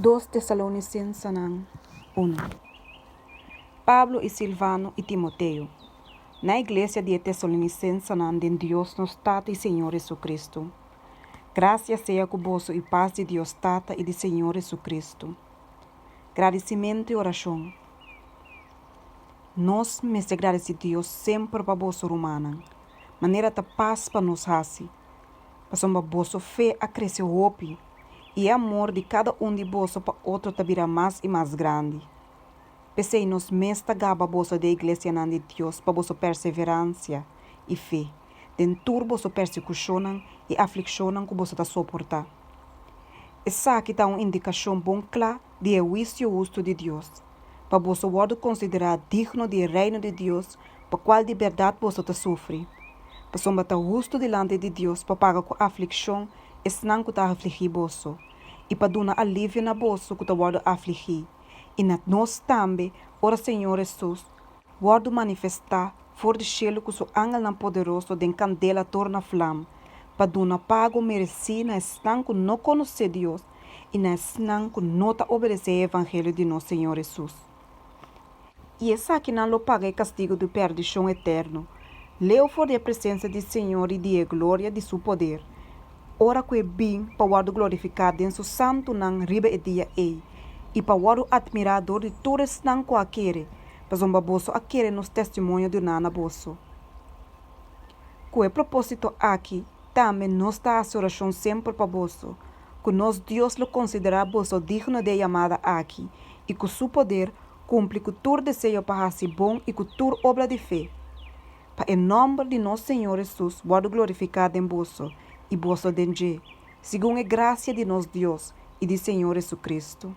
2 Tessalonicenses 1. Pablo e Silvano e Timoteo, na igreja de Tessalonicenses de Deus nosso Tata e Senhor Jesus Cristo. Graças seja convosco e paz de Deus Tata e de Senhor Jesus Cristo. Agradecimento e oração. Nós me agradecemos a Deus sempre para vosso romana, maneira de paz para nos raci, para vosso fé a crescer hope e amor de cada de vosso para outro tabira mais e mais grande. Pensei nos mesta gaba vosso da igreja de Deus para vossa perseverança e fé, dentro vossa persecução e aflição que vosso está suportar. Essa aqui está uma indicação bom clara de juízo justo de Deus, para vosso word considerar digno do reino de Deus, para qual de verdade vosso está sofre. Para sombra está justo delante de Deus, para pagar com aflição, e não que está afligir vosso, e para dar alívio na vosso que está word afligir. E na nós também, ora Senhor Jesus, word manifestar for de cielo que o ángel não poderoso de candela torna flama, para dar pago merecido na estanco não conhecer Deus, e na estanco não obedecer o evangelho de nosso Senhor Jesus. E essa que não lo paga é castigo do perdição eterno. Leu for a presença do Senhor e de glória de seu poder. Ora que é bem para o glorificar em seu santo nome riba e dia e para o admirador de todos não que aquele, para zomba bosso aquele nos testemunho de nana bosso. Com o propósito aqui, também nos está a oração sempre para bosso, que nós Deus lo considera bosso digno de chamada aqui, e que seu poder cumpre com todo desejo para ser bom e com toda obra de fé. Para em nome de nosso Senhor Jesus, guardo glorificado em vosso e vosso dengue, segundo a graça de nosso Deus e de Senhor Jesus Cristo.